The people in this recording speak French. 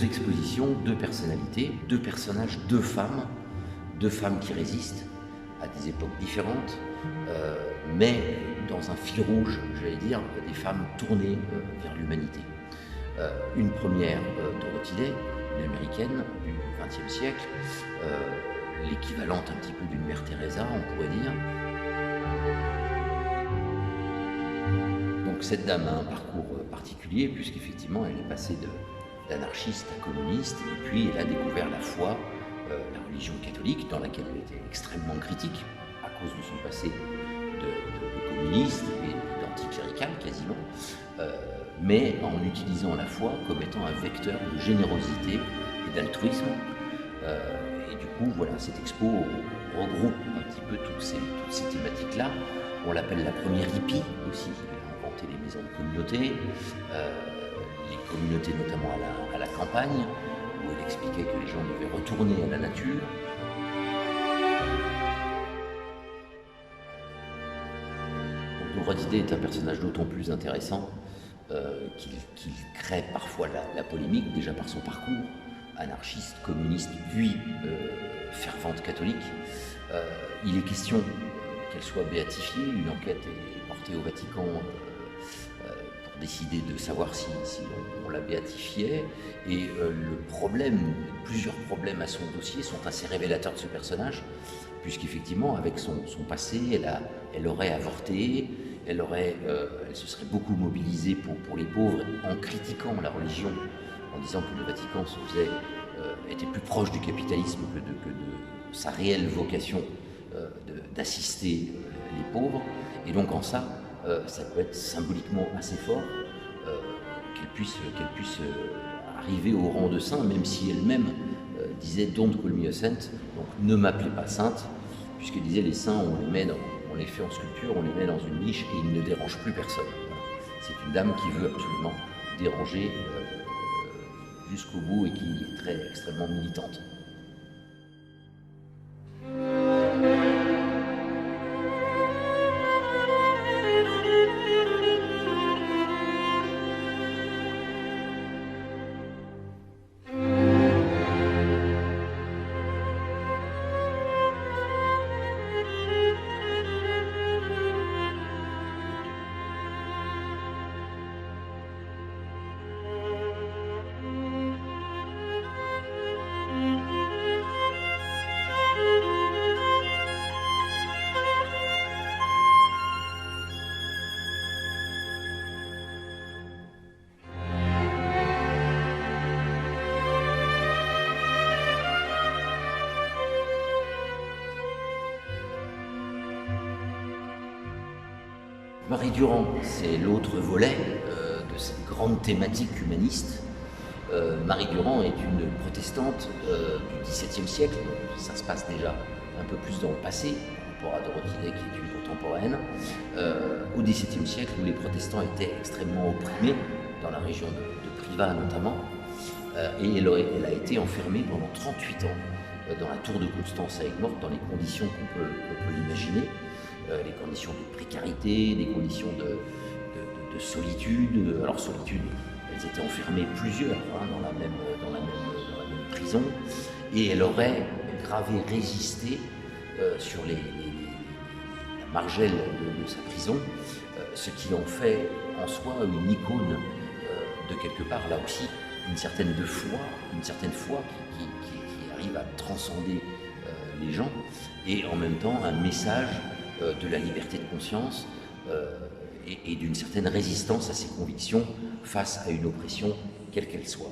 deux expositions, deux personnalités, deux personnages, deux femmes qui résistent à des époques différentes, mais dans un fil rouge, j'allais dire, des femmes tournées vers l'humanité. Une première, Dorothy Day, une américaine du XXe siècle, l'équivalente un petit peu d'une Mère Teresa, on pourrait dire. Donc cette dame a un parcours particulier, puisqu'effectivement elle est passée d'anarchiste à communiste, et puis elle a découvert la foi, la religion catholique, dans laquelle elle était extrêmement critique, à cause de son passé de communiste et d'anticlérical quasiment, mais en utilisant la foi comme étant un vecteur de générosité et d'altruisme. Et du coup, voilà, cette expo regroupe un petit peu toutes ces thématiques-là. On l'appelle la première hippie aussi. Elle a inventé les maisons de communauté, les communautés notamment à la campagne, où elle expliquait que les gens devaient retourner à la nature. Dorothy Day est un personnage d'autant plus intéressant qu'il crée parfois la polémique, déjà par son parcours, anarchiste, communiste, puis fervente catholique. Il est question qu'elle soit béatifiée, une enquête est portée au Vatican pour décider de savoir si on la béatifiait, et plusieurs problèmes à son dossier sont assez révélateurs de ce personnage, puisqu'effectivement, avec son passé, elle aurait avorté, elle se serait beaucoup mobilisée pour les pauvres, en critiquant la religion, en disant que le Vatican était plus proche du capitalisme que de sa réelle vocation d'assister les pauvres. Et donc en ça, ça peut être symboliquement assez fort qu'elle puisse arriver au rang de saint, même si elle-même disait « Don't call me a saint », donc ne m'appelez pas sainte, puisqu'elle disait les saints, on les fait en sculpture, on les met dans une niche et ils ne dérangent plus personne. C'est une dame qui veut absolument déranger jusqu'au bout et qui est extrêmement militante. Marie Durand, c'est l'autre volet de cette grande thématique humaniste. Marie Durand est une protestante du XVIIe siècle, donc ça se passe déjà un peu plus dans le passé, par rapport à Dorothy Day qui est une contemporaine, au XVIIe siècle où les protestants étaient extrêmement opprimés, dans la région de Privas notamment, et elle a été enfermée pendant 38 ans dans la tour de Constance à Aigues-Mortes, dans les conditions qu'on peut l'imaginer. Les conditions de précarité, des conditions de solitude. Alors solitude, elles étaient enfermées plusieurs dans la même prison, et elle aurait gravé résisté sur la margelle de sa prison, ce qui en fait en soi une icône de quelque part là aussi une certaine foi qui arrive à transcender les gens, et en même temps un message de la liberté de conscience et d'une certaine résistance à ses convictions face à une oppression quelle qu'elle soit.